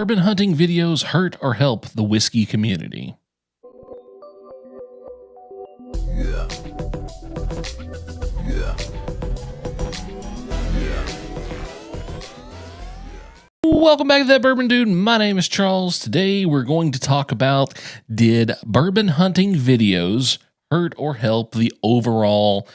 bourbon hunting videos hurt or help the whiskey community? Welcome back to That Bourbon Dude. My name is Charles. Today we're going to talk about, did bourbon hunting videos hurt or help the overall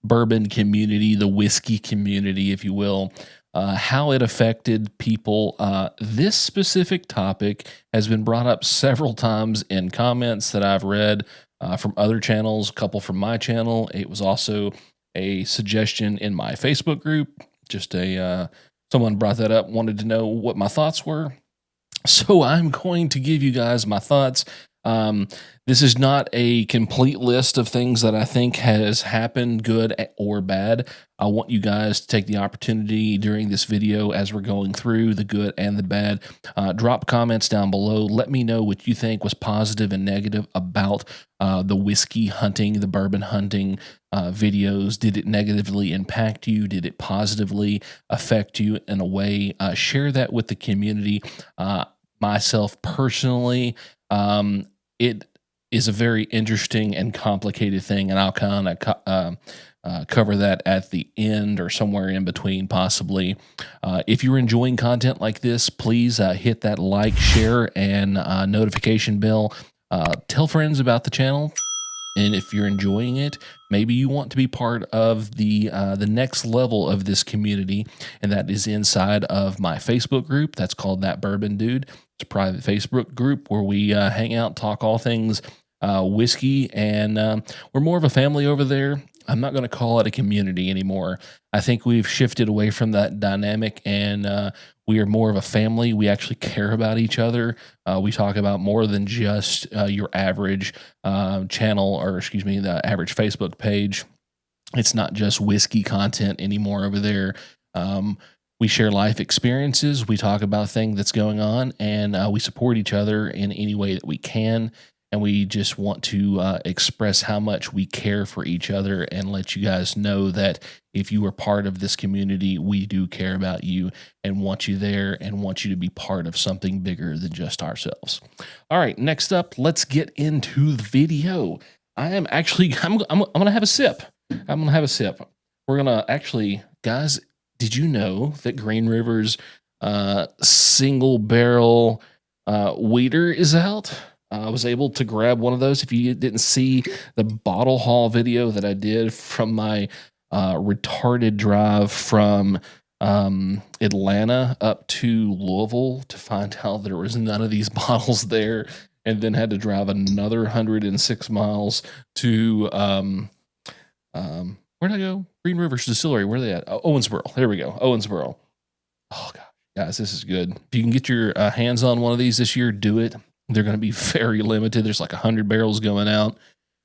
bourbon community, the whiskey community, if you will, how it affected people. This specific topic has been brought up several times in comments that I've read from other channels, a couple from my channel. It was also a suggestion in my Facebook group, just someone brought that up, wanted to know what my thoughts were. So I'm going to give you guys my thoughts. This is not a complete list of things that I think has happened, good or bad. I want you guys to take the opportunity during this video as we're going through the good and the bad. Drop comments down below. Let me know what you think was positive and negative about the whiskey hunting, the bourbon hunting videos. Did it negatively impact you? Did it positively affect you in a way? Share that with the community. Myself personally, it is a very interesting and complicated thing, and I'll kind of cover that at the end or somewhere in between, possibly. If you're enjoying content like this, please hit that like, share, and notification bell. Tell friends about the channel. And if you're enjoying it, maybe you want to be part of the next level of this community, and that is inside of my Facebook group. That's called That Bourbon Dude. It's a private Facebook group where we hang out, talk all things whiskey, and we're more of a family over there. I'm not going to call it a community anymore. I think we've shifted away from that dynamic, and we are more of a family. We actually care about each other. We talk about more than just your average channel, or excuse me, the average Facebook page. It's not just whiskey content anymore over there. We share life experiences. We talk about things that's going on, and we support each other in any way that we can. And we just want to express how much we care for each other and let you guys know that if you are part of this community, we do care about you and want you there and want you to be part of something bigger than just ourselves. All right, next up, let's get into the video. I'm going to have a sip. I'm going to have a sip. We're going to actually, guys, did you know that Green River's single barrel weeder is out? I was able to grab one of those. If you didn't see the bottle haul video that I did from my retarded drive from Atlanta up to Louisville to find out there was none of these bottles there, and then had to drive another 106 miles to where'd I go? Green River's Distillery. Where are they at? Oh, Owensboro. There we go. Owensboro. Oh, God. Guys, this is good. If you can get your hands on one of these this year, do it. They're going to be very limited. There's like 100 barrels going out.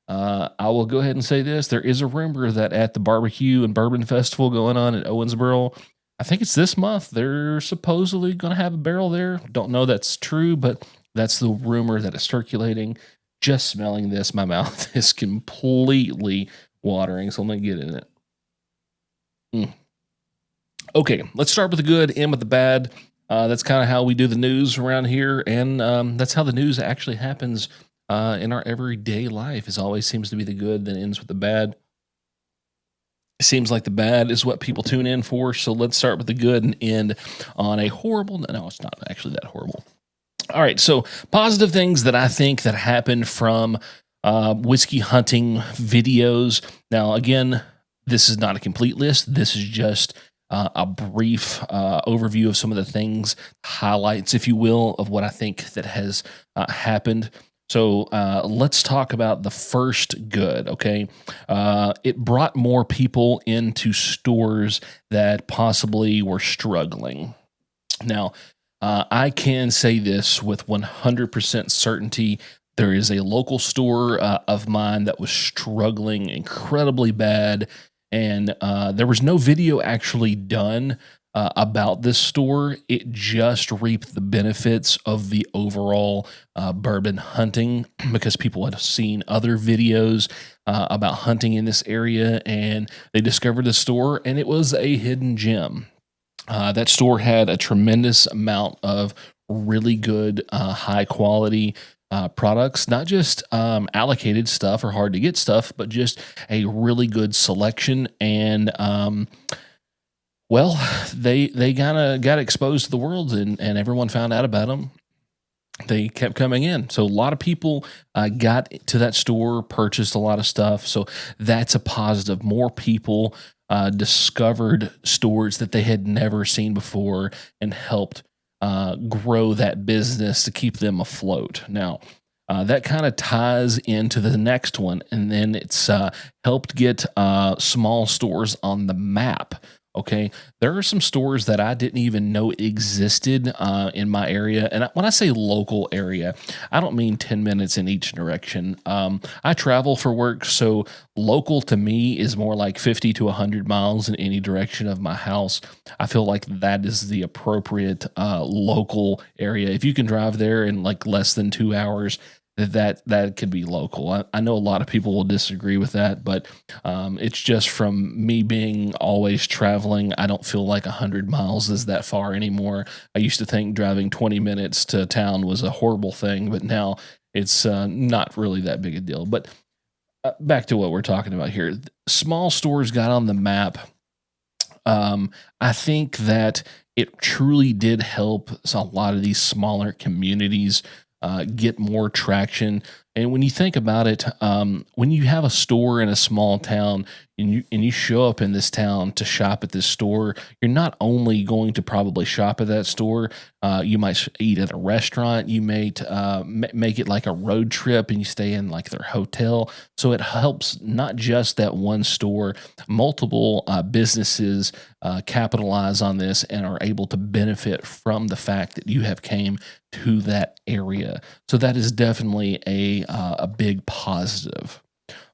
I will go ahead and say this. There is a rumor that at the barbecue and bourbon festival going on at Owensboro, I think it's this month, they're supposedly going to have a barrel there. Don't know that's true, but that's the rumor that is circulating. Just smelling this, my mouth is completely watering, so I'm going to get in it. Okay, let's start with the good, end with the bad. That's kind of how we do the news around here, and that's how the news actually happens in our everyday life. It always seems to be the good that ends with the bad. It seems like the bad is what people tune in for, so let's start with the good and end on a horrible... No, it's not actually that horrible. All right, so positive things that I think that happened from whiskey hunting videos. Now, again, this is not a complete list. This is just a brief overview of some of the things, highlights, if you will, of what I think that has happened. So let's talk about the first good, okay? It brought more people into stores that possibly were struggling. Now, I can say this with 100% certainty. There is a local store of mine that was struggling incredibly bad, and there was no video actually done about this store. It just reaped the benefits of the overall bourbon hunting, because people had seen other videos about hunting in this area, and they discovered the store, and it was a hidden gem. That store had a tremendous amount of really good, high quality products, not just allocated stuff or hard to get stuff, but just a really good selection. And well, they kind of got exposed to the world, and everyone found out about them. They kept coming in. So a lot of people got to that store, purchased a lot of stuff. So that's a positive. More people discovered stores that they had never seen before and helped grow that business to keep them afloat. Now, that kind of ties into the next one. And then it's helped get small stores on the map. Okay, there are some stores that I didn't even know existed in my area. And when I say local area, I don't mean 10 minutes in each direction. I travel for work, so local to me is more like 50 to 100 miles in any direction of my house. I feel like that is the appropriate local area. If you can drive there in like less than 2 hours, that could be local. I know a lot of people will disagree with that, but it's just from me being always traveling. I don't feel like 100 miles is that far anymore. I used to think driving 20 minutes to town was a horrible thing, but now it's not really that big a deal. But back to what we're talking about here. Small stores got on the map. I think that it truly did help a lot of these smaller communities get more traction. And when you think about it, when you have a store in a small town and you show up in this town to shop at this store, you're not only going to probably shop at that store, you might eat at a restaurant, you may make it like a road trip and you stay in like their hotel. So it helps not just that one store, multiple businesses capitalize on this and are able to benefit from the fact that you have came to that area. So that is definitely a big positive.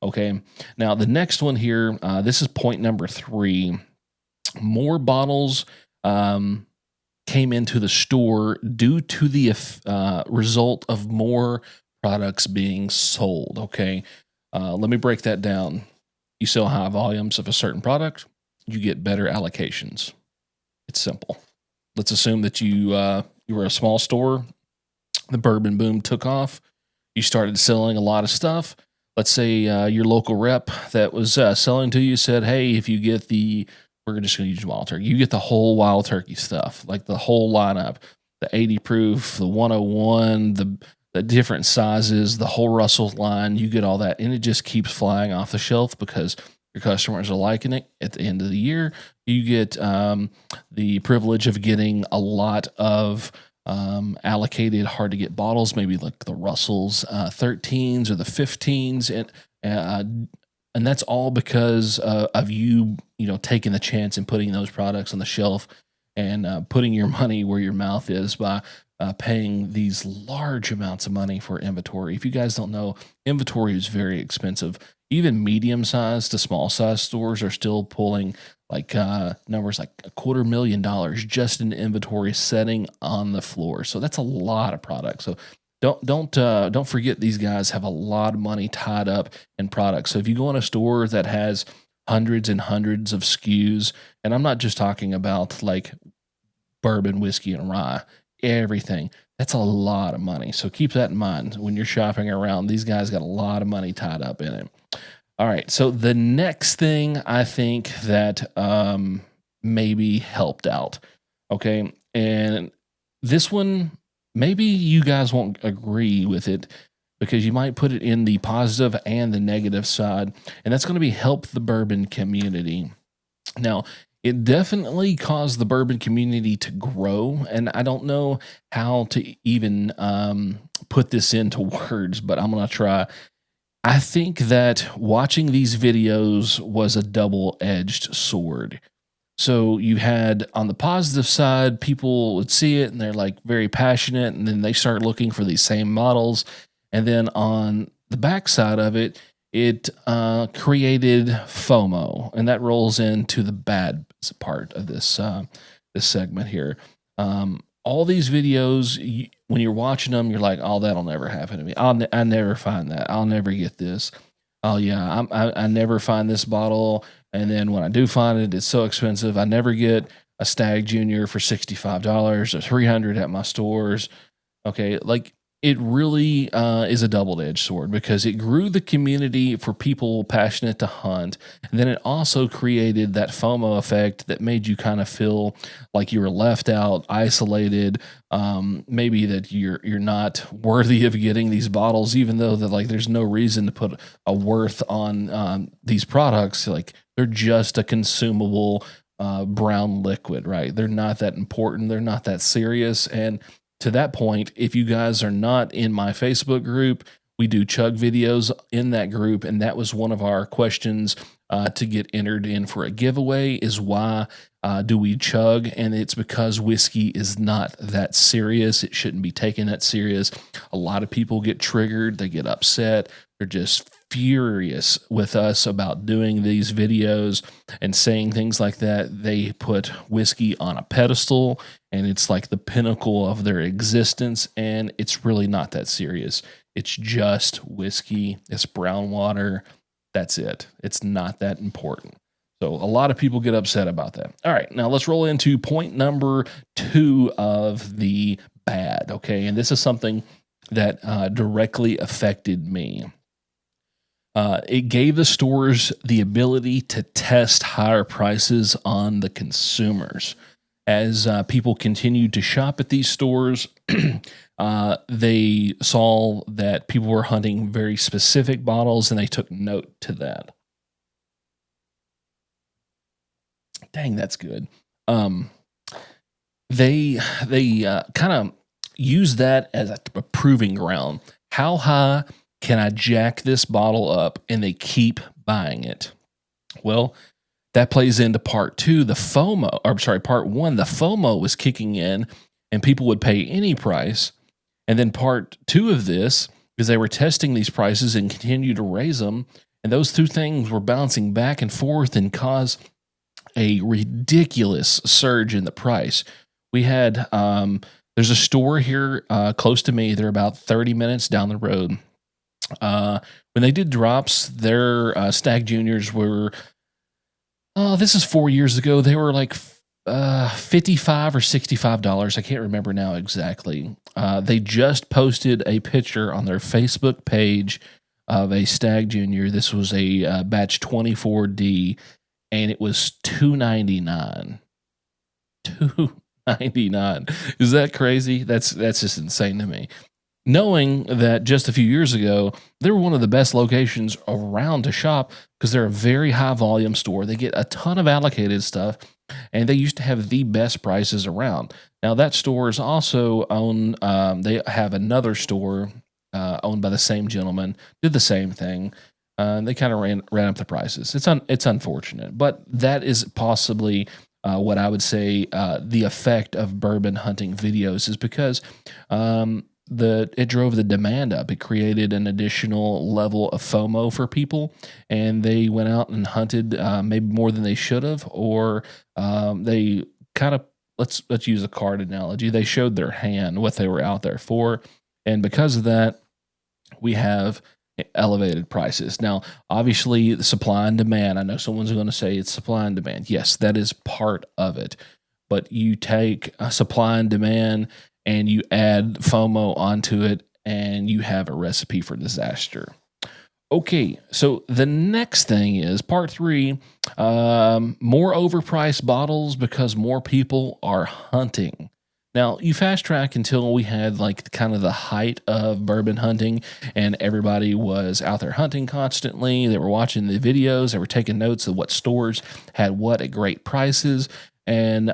Okay. Now the next one here, this is point number 3. More bottles came into the store due to the result of more products being sold. Okay. Let me break that down. You sell high volumes of a certain product, you get better allocations. It's simple. Let's assume that you were a small store. The bourbon boom took off. You started selling a lot of stuff. Let's say your local rep that was selling to you said, hey, if you get we're just going to use Wild Turkey. You get the whole Wild Turkey stuff, like the whole lineup, the 80 proof, the 101, the different sizes, the whole Russell line. You get all that, and it just keeps flying off the shelf because your customers are liking it. At the end of the year, you get the privilege of getting a lot of allocated hard to get bottles, maybe like the Russell's 13s or the 15s, and that's all because of you taking the chance and putting those products on the shelf and putting your money where your mouth is by paying these large amounts of money for inventory. If you guys don't know, inventory is very expensive. Even medium-sized to small-sized stores are still pulling like numbers like $250,000 just in inventory setting on the floor. So that's a lot of product. So don't forget these guys have a lot of money tied up in products. So if you go in a store that has hundreds and hundreds of SKUs, and I'm not just talking about like bourbon, whiskey, and rye, everything. That's a lot of money. So keep that in mind when you're shopping around. These guys got a lot of money tied up in it. All right. So the next thing I think that maybe helped out. Okay. And this one, maybe you guys won't agree with it because you might put it in the positive and the negative side. And that's going to be help the bourbon community. Now, it definitely caused the bourbon community to grow. And I don't know how to even put this into words, but I'm going to try. I think that watching these videos was a double-edged sword. So you had on the positive side, people would see it and they're like very passionate, and then they start looking for these same models. And then on the back side of it, it created FOMO, and that rolls into the bad part of this segment here. All these videos, when you're watching them, you're like, "Oh, that'll never happen to me. I never find that. I'll never get this. Oh yeah, I never find this bottle. And then when I do find it, it's so expensive. I never get a Stag Junior for $65 or $300 at my stores. Okay, like it really is a double-edged sword because it grew the community for people passionate to hunt, and then it also created that FOMO effect that made you kind of feel like you were left out, isolated. Maybe that you're not worthy of getting these bottles, even though that like there's no reason to put a worth on these products. Like they're just a consumable brown liquid, right? They're not that important. They're not that serious, and to that point, if you guys are not in my Facebook group, we do chug videos in that group, and that was one of our questions to get entered in for a giveaway is why do we chug? And it's because whiskey is not that serious. It shouldn't be taken that serious. A lot of people get triggered. They get upset. They're just furious with us about doing these videos and saying things like that. They put whiskey on a pedestal and it's like the pinnacle of their existence, and it's really not that serious. It's just whiskey. It's brown water. That's it. It's not that important. So a lot of people get upset about that. All right, now let's roll into point number 2 of the bad, okay? And this is something that directly affected me. It gave the stores the ability to test higher prices on the consumers. As people continued to shop at these stores, they saw that people were hunting very specific bottles, and they took note to that. Dang, that's good. They kind of use that as a proving ground. How high can I jack this bottle up? And they keep buying it. Well, that plays into part 2, the FOMO, or sorry, part 1, the FOMO was kicking in and people would pay any price. And then part 2 of this, because they were testing these prices and continue to raise them, and those two things were bouncing back and forth and caused a ridiculous surge in the price. We had, there's a store here close to me. They're about 30 minutes down the road. When they did drops, their Stag Juniors were, this is 4 years ago. They were like $55 or $65. I can't remember now exactly. They just posted a picture on their Facebook page of a Stag Junior. This was a batch 24D, and it was $299. $299. Is that crazy? That's just insane to me. Knowing that just a few years ago, they were one of the best locations around to shop because they're a very high volume store. They get a ton of allocated stuff, and they used to have the best prices around. Now, that store is also owned, they have another store owned by the same gentleman, did the same thing. They kind of ran up the prices. It's unfortunate, but that is possibly what I would say the effect of bourbon hunting videos is because it drove the demand up. It created an additional level of FOMO for people, and they went out and hunted maybe more than they should have, or they kind of, let's use a card analogy. They showed their hand, what they were out there for, and because of that, we have elevated prices. Now, obviously, the supply and demand. I know someone's going to say it's supply and demand. Yes, that is part of it, but you take a supply and demand and you add FOMO onto it, and you have a recipe for disaster. Okay, so the next thing is part 3, more overpriced bottles because more people are hunting. Now, you fast track until we had like kind of the height of bourbon hunting, and everybody was out there hunting constantly. They were watching the videos. They were taking notes of what stores had what at great prices, and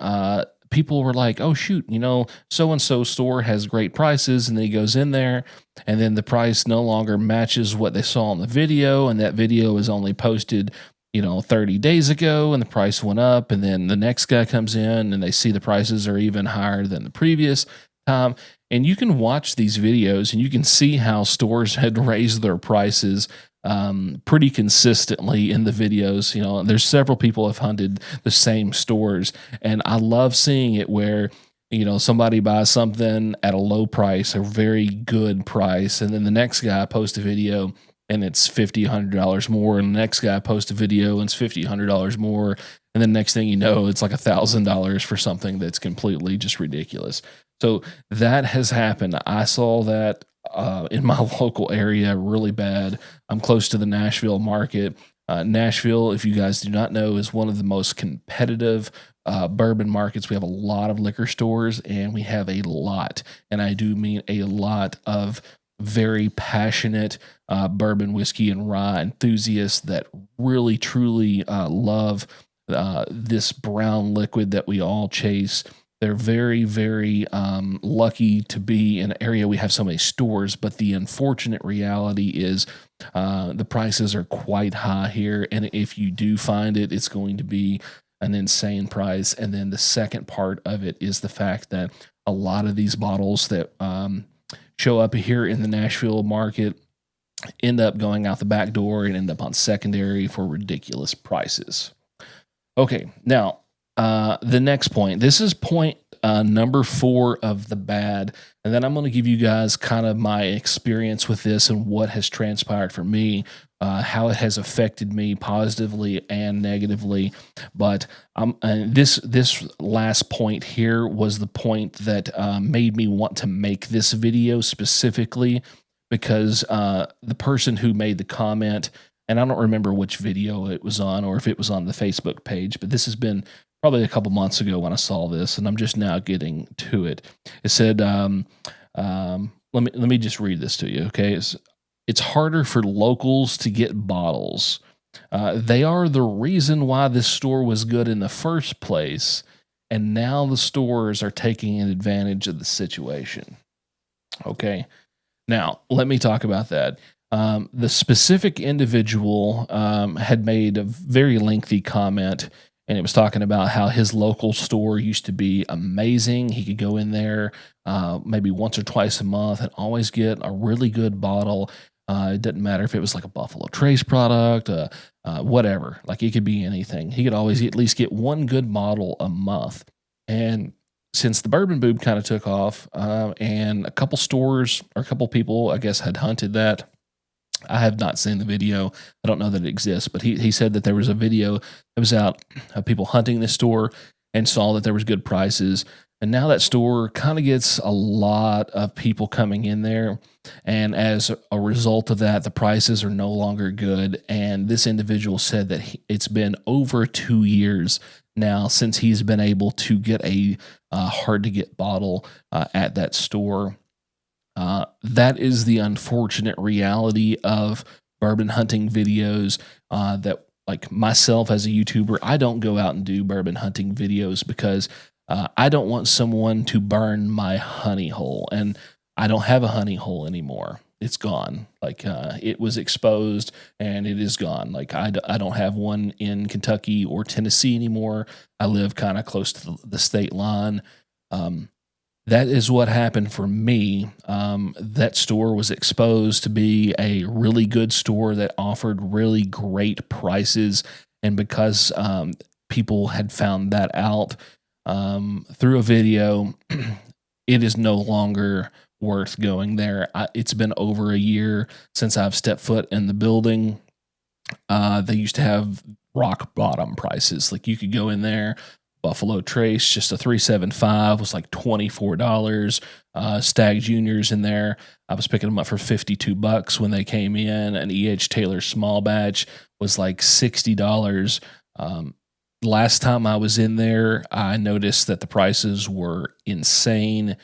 people were like, oh, shoot, so-and-so store has great prices, and then he goes in there, and then the price no longer matches what they saw in the video, and that video is only posted 30 days ago, and the price went up, and then the next guy comes in, and they see the prices are even higher than the previous time, and you can watch these videos, and you can see how stores had raised their prices pretty consistently in the videos. There's several people have hunted the same stores, and I love seeing it where somebody buys something at a low price, a very good price, and then the next guy posts a video and it's $50, $100 more, and the next guy posts a video and it's $50, $100 more, and then next thing you know, it's like $1,000 for something that's completely just ridiculous. So that has happened. I saw that in my local area really bad. I'm close to the Nashville market. Nashville, if you guys do not know, is one of the most competitive bourbon markets. We have a lot of liquor stores, and we have a lot, and I do mean a lot of very passionate bourbon, whiskey, and rye enthusiasts that really, truly love this brown liquid that we all chase. They're very, very lucky to be in an area we have so many stores, but the unfortunate reality is the prices are quite high here. And if you do find it, it's going to be an insane price. And then the second part of it is the fact that a lot of these bottles that show up here in the Nashville market end up going out the back door and end up on secondary for ridiculous prices. Okay, now the next point. This is point number 4 of the bad. And then I'm going to give you guys kind of my experience with this and what has transpired for me, how it has affected me positively and negatively. But this last point here was the point that made me want to make this video specifically because the person who made the comment, and I don't remember which video it was on or if it was on the Facebook page, but this has been probably a couple months ago when I saw this, and I'm just now getting to it. It said, let me just read this to you, okay? It's harder for locals to get bottles. They are the reason why this store was good in the first place, and now the stores are taking advantage of the situation. Okay, now let me talk about that. The specific individual had made a very lengthy comment, and it was talking about how his local store used to be amazing. He could go in there maybe once or twice a month and always get a really good bottle. It didn't matter if it was like a Buffalo Trace product, whatever. Like it could be anything. He could always at least get one good bottle a month. And since the bourbon boom kind of took off, and a couple stores or a couple people, I guess, had hunted that. I have not seen the video. I don't know that it exists, but he said that there was a video that was out of people hunting this store and saw that there was good prices. And now that store kind of gets a lot of people coming in there. And as a result of that, the prices are no longer good. And this individual said that it's been over 2 years now since he's been able to get a hard to get bottle at that store. That is the unfortunate reality of bourbon hunting videos that, like myself as a YouTuber, I don't go out and do bourbon hunting videos because I don't want someone to burn my honey hole. And I don't have a honey hole anymore. It's gone. Like it was exposed and it is gone. Like I don't have one in Kentucky or Tennessee anymore. I live kind of close to the state line. That is what happened for me. That store was exposed to be a really good store that offered really great prices. And because people had found that out through a video, it is no longer worth going there. It's been over a year since I've stepped foot in the building. They used to have rock bottom prices. Like you could go in there, Buffalo Trace, just a 375 was like $24. Stag Juniors in there, I was picking them up for $52 when they came in. An E.H. Taylor small batch was like $60. Last time I was in there, I noticed that the prices were insane.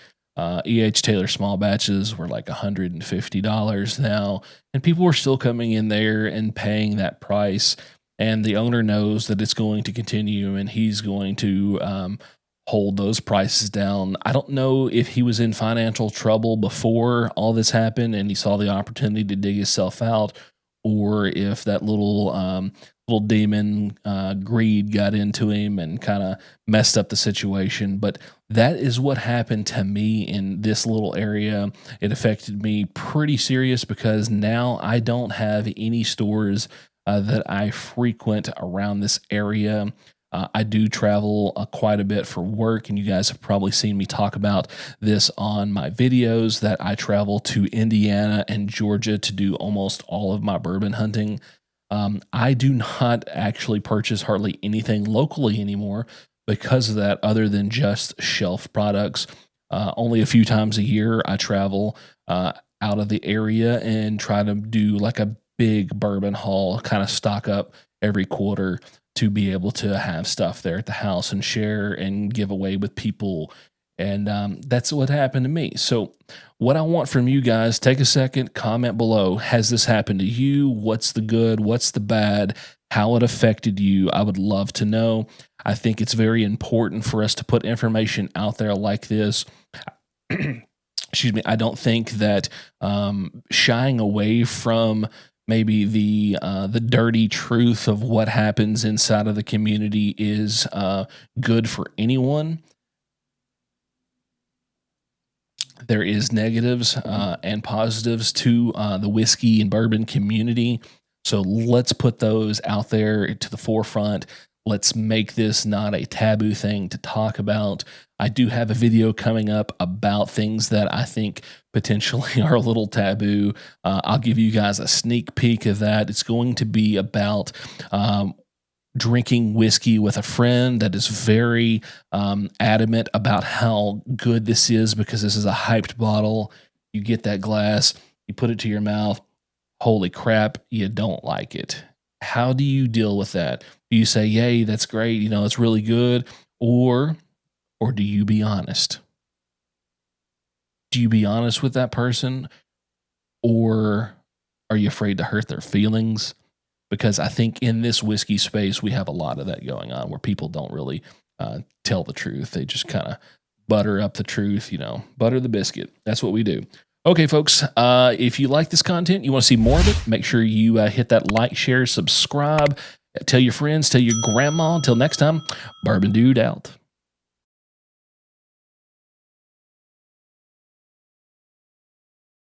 E.H. Taylor small batches were like $150 now, and people were still coming in there and paying that price. And the owner knows that it's going to continue, and he's going to hold those prices down. I don't know if he was in financial trouble before all this happened and he saw the opportunity to dig himself out, or if that little demon greed got into him and kind of messed up the situation. But that is what happened to me in this little area. It affected me pretty serious because now I don't have any stores that I frequent around this area. I do travel quite a bit for work, and you guys have probably seen me talk about this on my videos that I travel to Indiana and Georgia to do almost all of my bourbon hunting. I do not actually purchase hardly anything locally anymore because of that, other than just shelf products. Only a few times a year I travel out of the area and try to do like a big bourbon haul, kind of stock up every quarter to be able to have stuff there at the house and share and give away with people. And that's what happened to me. So, what I want from you guys, take a second, comment below. Has this happened to you? What's the good? What's the bad? How it affected you? I would love to know. I think it's very important for us to put information out there like this. Excuse me. I don't think that shying away from maybe the dirty truth of what happens inside of the community is good for anyone. There is negatives and positives to the whiskey and bourbon community. So let's put those out there to the forefront. Let's make this not a taboo thing to talk about. I do have a video coming up about things that I think potentially are a little taboo. I'll give you guys a sneak peek of that. It's going to be about drinking whiskey with a friend that is very adamant about how good this is because this is a hyped bottle. You get that glass, you put it to your mouth. Holy crap, you don't like it. How do you deal with that? Do you say, yay, that's great, you know, it's really good? Or do you be honest? Do you be honest with that person? Or are you afraid to hurt their feelings? Because I think in this whiskey space, we have a lot of that going on where people don't really tell the truth. They just kind of butter up the truth, you know, butter the biscuit. That's what we do. Okay, folks, if you like this content, you want to see more of it, make sure you hit that like, share, subscribe, tell your friends, tell your grandma. Until next time, Bourbon Dude out.